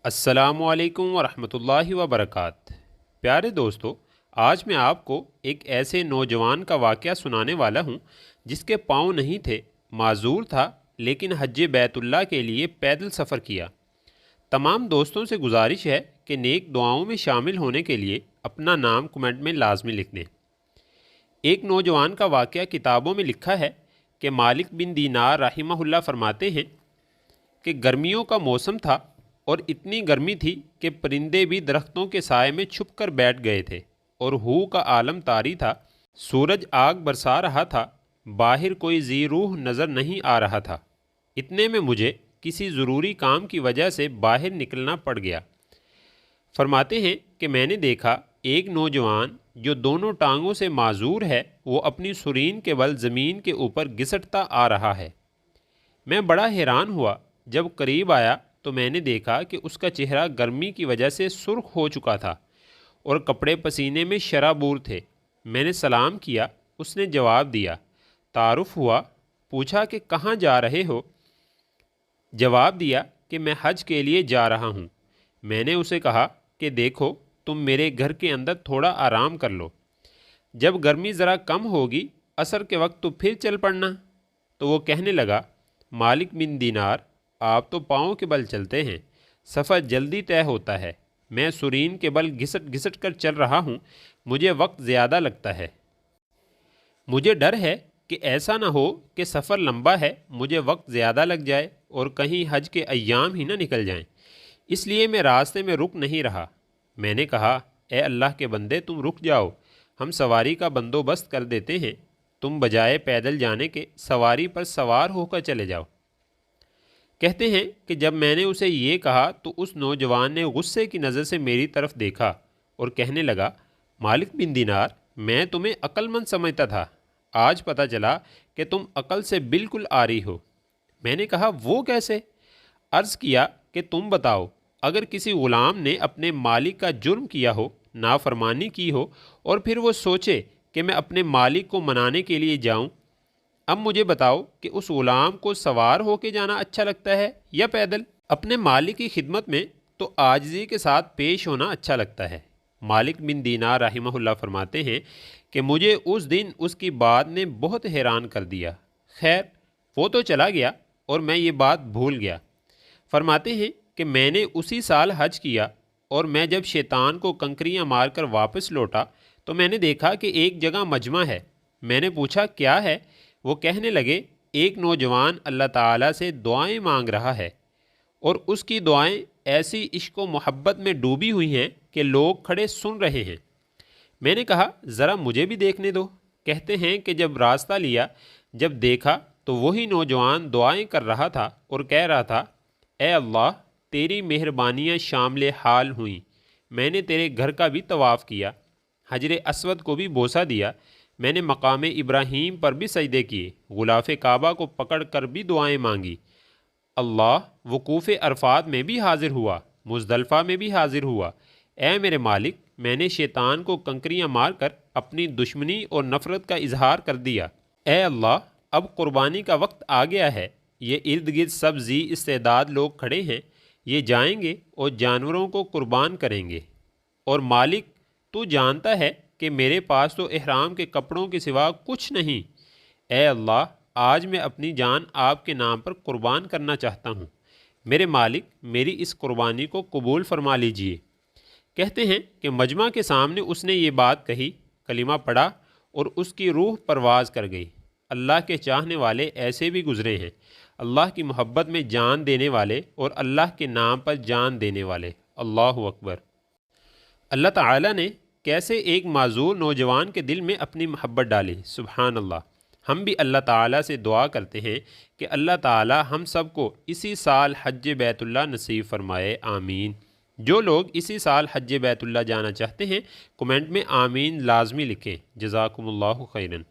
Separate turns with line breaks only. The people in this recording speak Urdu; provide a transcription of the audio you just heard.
السلام علیکم ورحمۃ اللہ وبرکاتہ۔ پیارے دوستو، آج میں آپ کو ایک ایسے نوجوان کا واقعہ سنانے والا ہوں جس کے پاؤں نہیں تھے، معذور تھا، لیکن حج بیت اللہ کے لیے پیدل سفر کیا۔ تمام دوستوں سے گزارش ہے کہ نیک دعاؤں میں شامل ہونے کے لیے اپنا نام کمنٹ میں لازمی لکھ دیں۔ ایک نوجوان کا واقعہ کتابوں میں لکھا ہے کہ مالک بن دینار رحمہ اللہ فرماتے ہیں کہ گرمیوں کا موسم تھا اور اتنی گرمی تھی کہ پرندے بھی درختوں کے سائے میں چھپ کر بیٹھ گئے تھے اور ہو کا عالم طاری تھا۔ سورج آگ برسا رہا تھا، باہر کوئی ذی روح نظر نہیں آ رہا تھا۔ اتنے میں مجھے کسی ضروری کام کی وجہ سے باہر نکلنا پڑ گیا۔ فرماتے ہیں کہ میں نے دیکھا ایک نوجوان جو دونوں ٹانگوں سے معذور ہے، وہ اپنی سرین کے بل زمین کے اوپر گھسٹتا آ رہا ہے۔ میں بڑا حیران ہوا۔ جب قریب آیا تو میں نے دیکھا کہ اس کا چہرہ گرمی کی وجہ سے سرخ ہو چکا تھا اور کپڑے پسینے میں شرابور تھے۔ میں نے سلام کیا، اس نے جواب دیا، تعارف ہوا، پوچھا کہ کہاں جا رہے ہو؟ جواب دیا کہ میں حج کے لیے جا رہا ہوں۔ میں نے اسے کہا کہ دیکھو، تم میرے گھر کے اندر تھوڑا آرام کر لو، جب گرمی ذرا کم ہوگی عصر کے وقت تو پھر چل پڑنا۔ تو وہ کہنے لگا، مالک بن دینار، آپ تو پاؤں کے بل چلتے ہیں، سفر جلدی طے ہوتا ہے، میں سرین کے بل گھسٹ گھسٹ کر چل رہا ہوں، مجھے وقت زیادہ لگتا ہے۔ مجھے ڈر ہے کہ ایسا نہ ہو کہ سفر لمبا ہے، مجھے وقت زیادہ لگ جائے اور کہیں حج کے ایام ہی نہ نکل جائیں، اس لیے میں راستے میں رک نہیں رہا۔ میں نے کہا، اے اللہ کے بندے، تم رک جاؤ، ہم سواری کا بندوبست کر دیتے ہیں، تم بجائے پیدل جانے کے سواری پر سوار ہو کر چلے جاؤ۔ کہتے ہیں کہ جب میں نے اسے یہ کہا تو اس نوجوان نے غصے کی نظر سے میری طرف دیکھا اور کہنے لگا، مالک بن دینار، میں تمہیں عقل مند سمجھتا تھا، آج پتہ چلا کہ تم عقل سے بالکل عاری ہو۔ میں نے کہا، وہ کیسے؟ عرض کیا کہ تم بتاؤ، اگر کسی غلام نے اپنے مالک کا جرم کیا ہو، نافرمانی کی ہو، اور پھر وہ سوچے کہ میں اپنے مالک کو منانے کے لیے جاؤں، اب مجھے بتاؤ کہ اس غلام کو سوار ہو کے جانا اچھا لگتا ہے یا پیدل؟ اپنے مالک کی خدمت میں تو عاجزی کے ساتھ پیش ہونا اچھا لگتا ہے۔ مالک بن دینار رحمہ اللہ فرماتے ہیں کہ مجھے اس دن اس کی بات نے بہت حیران کر دیا۔ خیر، وہ تو چلا گیا اور میں یہ بات بھول گیا۔ فرماتے ہیں کہ میں نے اسی سال حج کیا اور میں جب شیطان کو کنکریاں مار کر واپس لوٹا تو میں نے دیکھا کہ ایک جگہ مجمع ہے۔ میں نے پوچھا، کیا ہے؟ وہ کہنے لگے، ایک نوجوان اللہ تعالیٰ سے دعائیں مانگ رہا ہے اور اس کی دعائیں ایسی عشق و محبت میں ڈوبی ہوئی ہیں کہ لوگ کھڑے سن رہے ہیں۔ میں نے کہا، ذرا مجھے بھی دیکھنے دو۔ کہتے ہیں کہ جب راستہ لیا، جب دیکھا تو وہی نوجوان دعائیں کر رہا تھا اور کہہ رہا تھا، اے اللہ، تیری مہربانیاں شامل حال ہوئیں، میں نے تیرے گھر کا بھی طواف کیا، حجر اسود کو بھی بوسہ دیا، میں نے مقام ابراہیم پر بھی سجدے کیے، غلاف کعبہ کو پکڑ کر بھی دعائیں مانگی، اللہ، وقوف عرفات میں بھی حاضر ہوا، مزدلفہ میں بھی حاضر ہوا۔ اے میرے مالک، میں نے شیطان کو کنکریاں مار کر اپنی دشمنی اور نفرت کا اظہار کر دیا۔ اے اللہ، اب قربانی کا وقت آ گیا ہے، یہ ارد گرد سب ذی استعداد لوگ کھڑے ہیں، یہ جائیں گے اور جانوروں کو قربان کریں گے، اور مالک تو جانتا ہے کہ میرے پاس تو احرام کے کپڑوں کے سوا کچھ نہیں۔ اے اللہ، آج میں اپنی جان آپ کے نام پر قربان کرنا چاہتا ہوں، میرے مالک، میری اس قربانی کو قبول فرما لیجئے۔ کہتے ہیں کہ مجمع کے سامنے اس نے یہ بات کہی، کلمہ پڑھا اور اس کی روح پرواز کر گئی۔ اللہ کے چاہنے والے ایسے بھی گزرے ہیں، اللہ کی محبت میں جان دینے والے اور اللہ کے نام پر جان دینے والے۔ اللہ اکبر۔ اللہ تعالیٰ نے کیسے ایک معذور نوجوان کے دل میں اپنی محبت ڈالی، سبحان اللہ۔ ہم بھی اللہ تعالیٰ سے دعا کرتے ہیں کہ اللہ تعالیٰ ہم سب کو اسی سال حج بیت اللہ نصیب فرمائے، آمین۔ جو لوگ اسی سال حج بیت اللہ جانا چاہتے ہیں، کمنٹ میں آمین لازمی لکھیں۔ جزاکم اللہ خیراً۔